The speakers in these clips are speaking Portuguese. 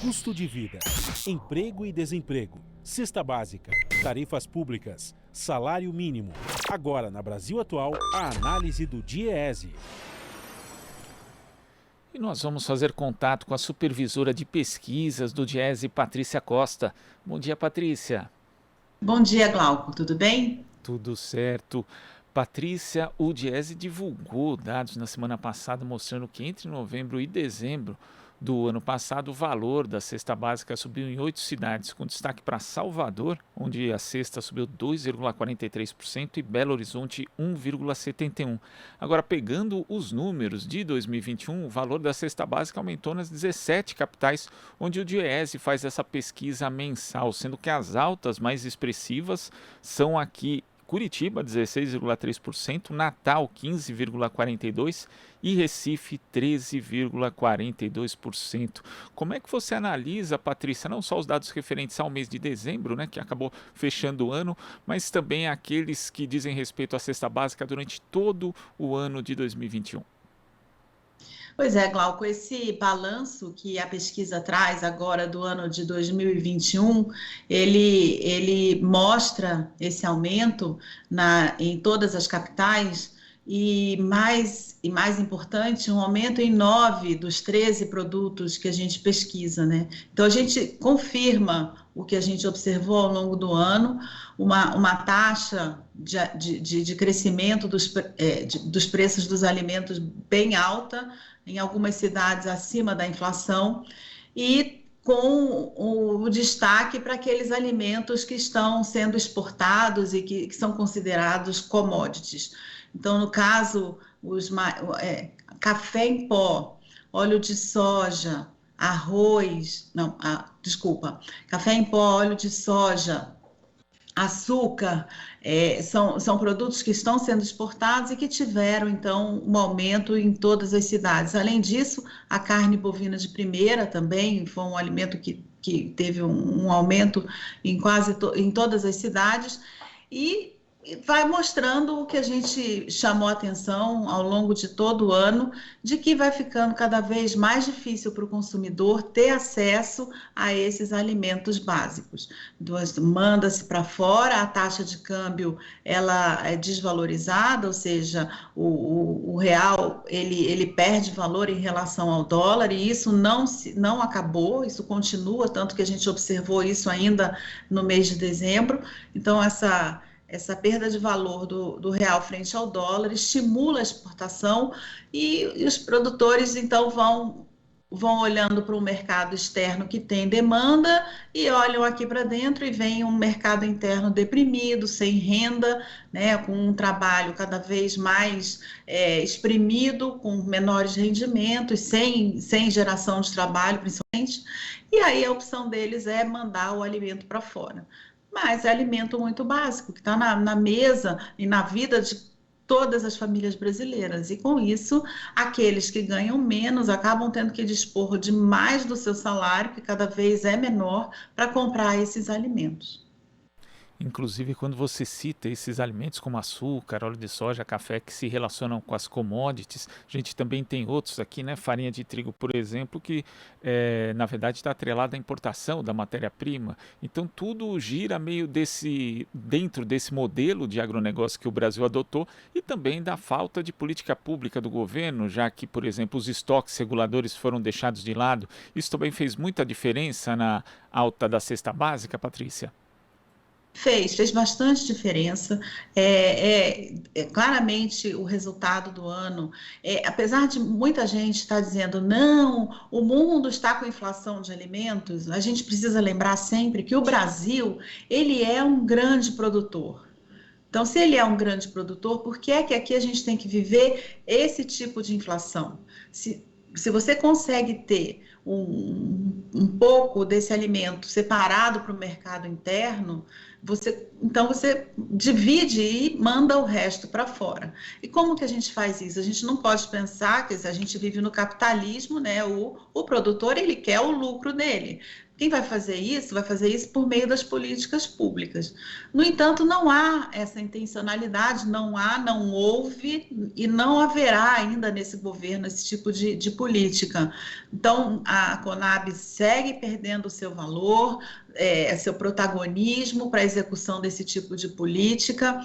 custo de vida, emprego e desemprego, cesta básica, tarifas públicas, salário mínimo. Agora, na Brasil Atual, a análise do DIEESE. E nós vamos fazer contato com a supervisora de pesquisas do DIEESE, Patrícia Costa. Bom dia, Patrícia. Bom dia, Glauco. Tudo bem? Tudo certo. Patrícia, o DIEESE divulgou dados na semana passada mostrando que entre novembro e dezembro do ano passado o valor da cesta básica subiu em 8 cidades, com destaque para Salvador, onde a cesta subiu 2,43% e Belo Horizonte 1,71%. Agora, pegando os números de 2021, o valor da cesta básica aumentou nas 17 capitais, onde o DIEESE faz essa pesquisa mensal, sendo que as altas mais expressivas são aqui Curitiba, 16,3%, Natal, 15,42% e Recife, 13,42%. Como é que você analisa, Patrícia, não só os dados referentes ao mês de dezembro, né, que acabou fechando o ano, mas também aqueles que dizem respeito à cesta básica durante todo o ano de 2021? Pois é, Glauco, esse balanço que a pesquisa traz agora do ano de 2021, ele mostra esse aumento em todas as capitais e mais importante, um aumento em 9 dos 13 produtos que a gente pesquisa, né? Então, a gente confirma o que a gente observou ao longo do ano, uma taxa de crescimento dos preços dos alimentos bem alta, em algumas cidades acima da inflação, e com o destaque para aqueles alimentos que estão sendo exportados e que são considerados commodities. Então, no caso, café em pó, óleo de soja, café em pó, óleo de soja, açúcar, são produtos que estão sendo exportados e que tiveram, então, um aumento em todas as cidades. Além disso, a carne bovina de primeira também foi um alimento que teve um aumento em todas as cidades, e vai mostrando o que a gente chamou a atenção ao longo de todo o ano, de que vai ficando cada vez mais difícil para o consumidor ter acesso a esses alimentos básicos. Manda-se para fora, a taxa de câmbio ela é desvalorizada, ou seja, o real ele perde valor em relação ao dólar, e isso não acabou, isso continua, tanto que a gente observou isso ainda no mês de dezembro. Então, essa perda de valor do real frente ao dólar estimula a exportação, e os produtores, então, vão olhando para o mercado externo que tem demanda e olham aqui para dentro e vem um mercado interno deprimido, sem renda, né, com um trabalho cada vez mais exprimido, com menores rendimentos, sem geração de trabalho, principalmente, e aí a opção deles é mandar o alimento para fora. Mas é alimento muito básico, que está na mesa e na vida de todas as famílias brasileiras. E com isso, aqueles que ganham menos acabam tendo que dispor de mais do seu salário, que cada vez é menor, para comprar esses alimentos. Inclusive, quando você cita esses alimentos como açúcar, óleo de soja, café, que se relacionam com as commodities, a gente também tem outros aqui, né? Farinha de trigo, por exemplo, que na verdade está atrelada à importação da matéria-prima. Então, tudo gira meio dentro desse modelo de agronegócio que o Brasil adotou, e também da falta de política pública do governo, já que, por exemplo, os estoques reguladores foram deixados de lado. Isso também fez muita diferença na alta da cesta básica, Patrícia? Fez bastante diferença. Claramente o resultado do ano, apesar de muita gente estar dizendo, não, o mundo está com inflação de alimentos, a gente precisa lembrar sempre que o Brasil, ele é um grande produtor. Então, se ele é um grande produtor, por que é que aqui a gente tem que viver esse tipo de inflação? Se você consegue ter um pouco desse alimento separado para o mercado interno, Então você divide e manda o resto para fora. E como que a gente faz isso? A gente não pode pensar que a gente vive no capitalismo, né? O produtor, ele quer o lucro dele. Quem vai fazer isso? Vai fazer isso por meio das políticas públicas. No entanto, não há essa intencionalidade, não houve e não haverá ainda nesse governo esse tipo de política. Então, a Conab segue perdendo o seu valor, seu protagonismo para a execução desse tipo de política.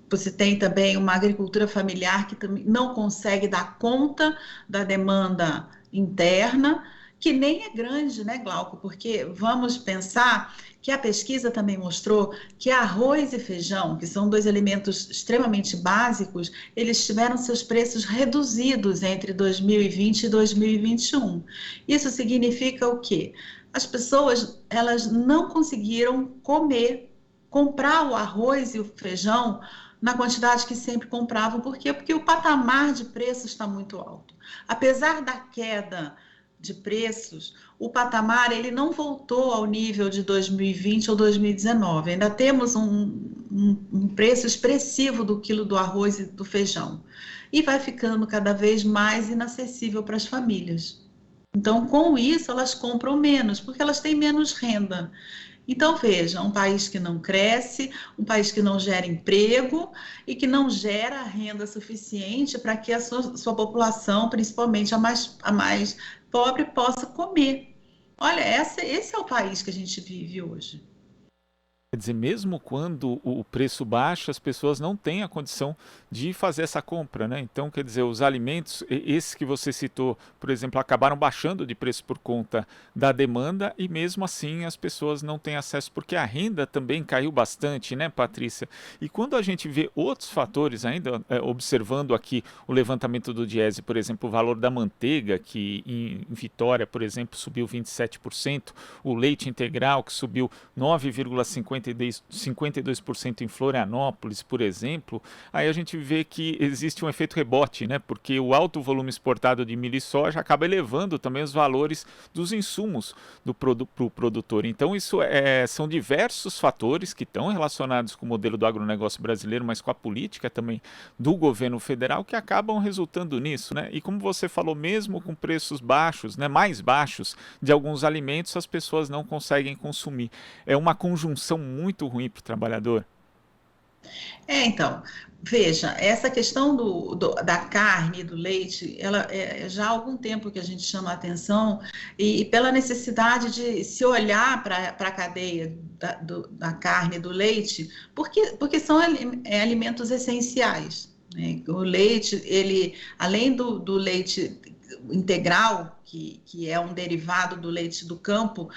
Você tem também uma agricultura familiar que também não consegue dar conta da demanda interna, que nem é grande, né, Glauco? Porque vamos pensar que a pesquisa também mostrou que arroz e feijão, que são dois alimentos extremamente básicos, eles tiveram seus preços reduzidos entre 2020 e 2021. Isso significa o quê? As pessoas, elas não conseguiram comprar o arroz e o feijão na quantidade que sempre compravam. Por quê? Porque o patamar de preços está muito alto. Apesar da queda de preços, o patamar ele não voltou ao nível de 2020 ou 2019. Ainda temos um preço expressivo do quilo do arroz e do feijão. E vai ficando cada vez mais inacessível para as famílias. Então, com isso, elas compram menos, porque elas têm menos renda. Então, veja, um país que não cresce, um país que não gera emprego e que não gera renda suficiente para que a sua população, principalmente a mais pobre, possa comer. Olha, esse é o país que a gente vive hoje. Quer dizer, mesmo quando o preço baixa, as pessoas não têm a condição de fazer essa compra, né? Então, quer dizer, os alimentos, esses que você citou, por exemplo, acabaram baixando de preço por conta da demanda e mesmo assim as pessoas não têm acesso, porque a renda também caiu bastante, né, Patrícia? E quando a gente vê outros fatores ainda, observando aqui o levantamento do Diese, por exemplo, o valor da manteiga, que em Vitória, por exemplo, subiu 27%, o leite integral, que subiu 52% em Florianópolis, por exemplo, aí a gente vê que existe um efeito rebote, né? Porque o alto volume exportado de milho e soja acaba elevando também os valores dos insumos para o produtor. Então, isso são diversos fatores que estão relacionados com o modelo do agronegócio brasileiro, mas com a política também do governo federal, que acabam resultando nisso, né? E como você falou, mesmo com preços baixos, né, mais baixos de alguns alimentos, as pessoas não conseguem consumir. É uma conjunção muito ruim para o trabalhador. Então, veja, essa questão da carne e do leite, ela já há algum tempo que a gente chama a atenção e pela necessidade de se olhar para a cadeia da carne e do leite, porque são alimentos essenciais, né? O leite, ele, além do leite integral, que é um derivado do leite do campo,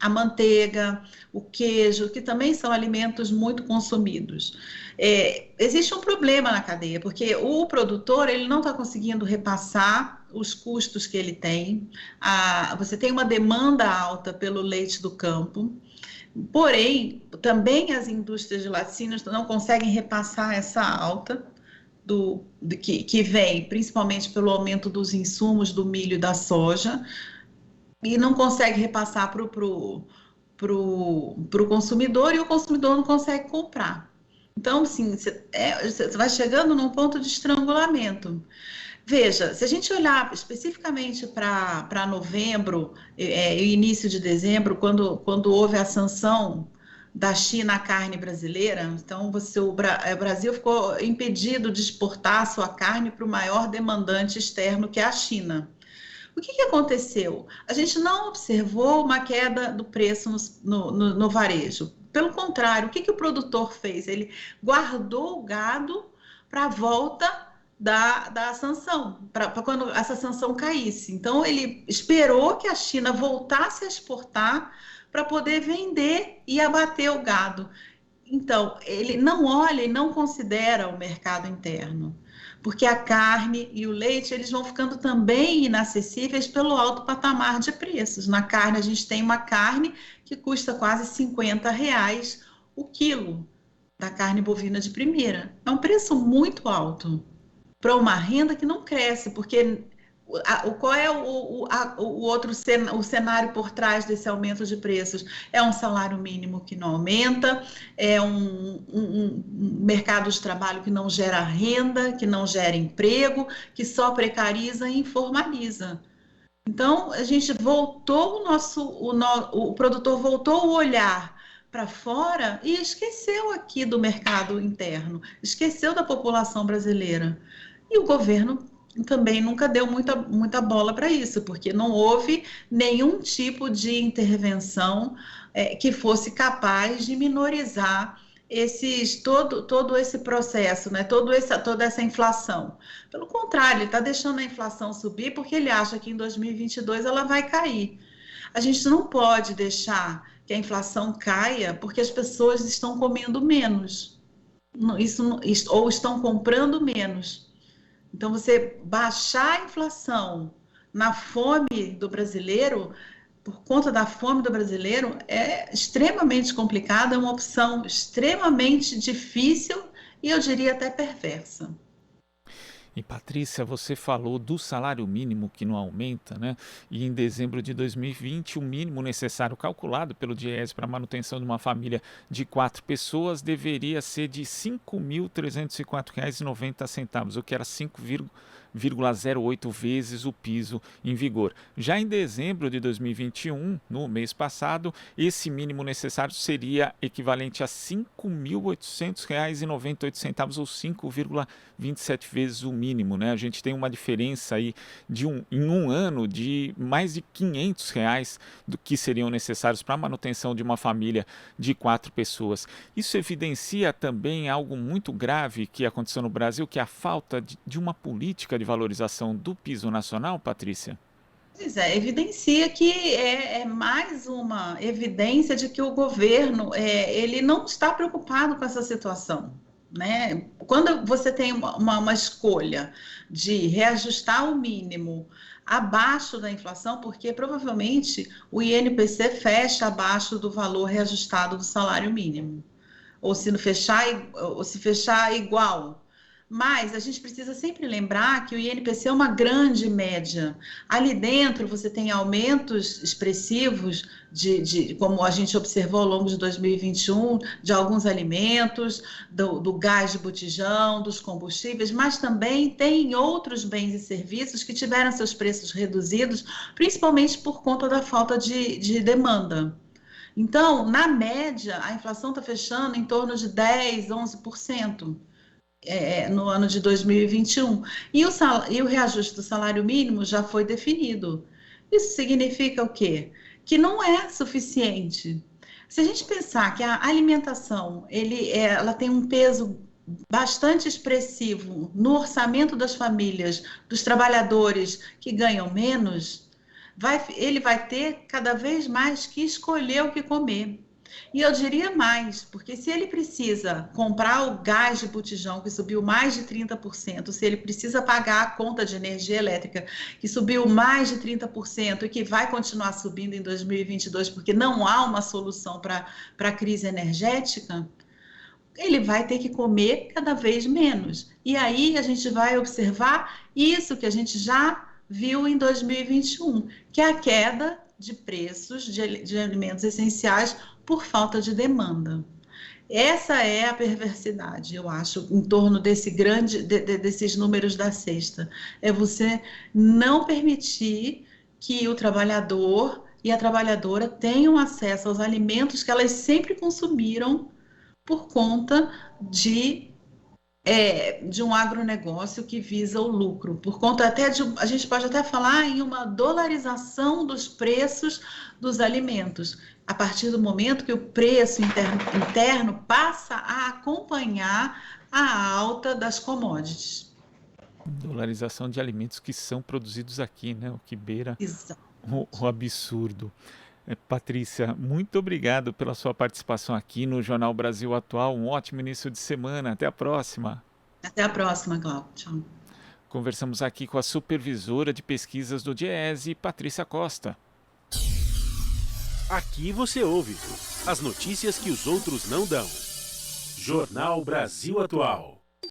a manteiga, o queijo, que também são alimentos muito consumidos. Existe um problema na cadeia, porque o produtor ele não está conseguindo repassar os custos que ele tem. Você tem uma demanda alta pelo leite do campo, porém, também as indústrias de laticínios não conseguem repassar essa alta que vem principalmente pelo aumento dos insumos do milho e da soja, e não consegue repassar para o consumidor, e o consumidor não consegue comprar. Então, assim, você vai chegando num ponto de estrangulamento. Veja, se a gente olhar especificamente para novembro e início de dezembro, quando houve a sanção da China à carne brasileira, então o Brasil ficou impedido de exportar a sua carne para o maior demandante externo, que é a China. O que aconteceu? A gente não observou uma queda do preço no varejo. Pelo contrário, o que o produtor fez? Ele guardou o gado para a volta da sanção, para quando essa sanção caísse. Então, ele esperou que a China voltasse a exportar para poder vender e abater o gado. Então, ele não olha e não considera o mercado interno, porque a carne e o leite eles vão ficando também inacessíveis pelo alto patamar de preços. Na carne, a gente tem uma carne que custa quase R$ 50 o quilo da carne bovina de primeira. É um preço muito alto para uma renda que não cresce, porque Qual é o outro o cenário por trás desse aumento de preços? É um salário mínimo que não aumenta, é um mercado de trabalho que não gera renda, que não gera emprego, que só precariza e informaliza. Então, a gente voltou, o produtor voltou o olhar para fora e esqueceu aqui do mercado interno, esqueceu da população brasileira. E o governo também nunca deu muita bola para isso, porque não houve nenhum tipo de intervenção que fosse capaz de minorizar todo esse processo, né? Toda essa inflação. Pelo contrário, ele está deixando a inflação subir porque ele acha que em 2022 ela vai cair. A gente não pode deixar que a inflação caia porque as pessoas estão comendo menos, ou estão comprando menos. Então, você baixar a inflação na fome do brasileiro, por conta da fome do brasileiro, é extremamente complicado, é uma opção extremamente difícil e eu diria até perversa. E Patrícia, você falou do salário mínimo que não aumenta, né? E em dezembro de 2020, o mínimo necessário calculado pelo DIEESE para a manutenção de uma família de 4 pessoas deveria ser de R$ 5.304,90, o que era 5,08 vezes o piso em vigor. Já em dezembro de 2021, no mês passado, esse mínimo necessário seria equivalente a R$ 5.800,98, ou 5,27 vezes o mínimo, né? A gente tem uma diferença aí em um ano de mais de R$ 500 do que seriam necessários para a manutenção de uma família de 4 pessoas. Isso evidencia também algo muito grave que aconteceu no Brasil, que é a falta de uma política de valorização do piso nacional, Patrícia? Pois é, evidencia que é mais uma evidência de que o governo ele não está preocupado com essa situação, né? Quando você tem uma escolha de reajustar o mínimo abaixo da inflação, porque provavelmente o INPC fecha abaixo do valor reajustado do salário mínimo, ou se fechar igual. Mas a gente precisa sempre lembrar que o INPC é uma grande média. Ali dentro você tem aumentos expressivos, como a gente observou ao longo de 2021, de alguns alimentos, do gás de botijão, dos combustíveis, mas também tem outros bens e serviços que tiveram seus preços reduzidos, principalmente por conta da falta de demanda. Então, na média, a inflação está fechando em torno de 10%, 11%. No ano de 2021. E o reajuste do salário mínimo já foi definido. Isso significa o quê? Que não é suficiente. Se a gente pensar que a alimentação ela tem um peso bastante expressivo no orçamento das famílias, dos trabalhadores que ganham menos, ele vai ter cada vez mais que escolher o que comer. E eu diria mais, porque se ele precisa comprar o gás de botijão, que subiu mais de 30%, se ele precisa pagar a conta de energia elétrica, que subiu mais de 30% e que vai continuar subindo em 2022, porque não há uma solução para a crise energética, ele vai ter que comer cada vez menos. E aí a gente vai observar isso que a gente já viu em 2021, que é a queda de preços de alimentos essenciais por falta de demanda. Essa é a perversidade, eu acho, em torno desses números da cesta. É você não permitir que o trabalhador e a trabalhadora tenham acesso aos alimentos que elas sempre consumiram por conta de um agronegócio que visa o lucro, por conta a gente pode até falar em uma dolarização dos preços dos alimentos, a partir do momento que o preço interno passa a acompanhar a alta das commodities. Dolarização de alimentos que são produzidos aqui, né? O que beira o absurdo. Patrícia, muito obrigado pela sua participação aqui no Jornal Brasil Atual. Um ótimo início de semana. Até a próxima. Até a próxima, Cláudio. Tchau. Conversamos aqui com a supervisora de pesquisas do DIEESE, Patrícia Costa. Aqui você ouve as notícias que os outros não dão. Jornal Brasil Atual.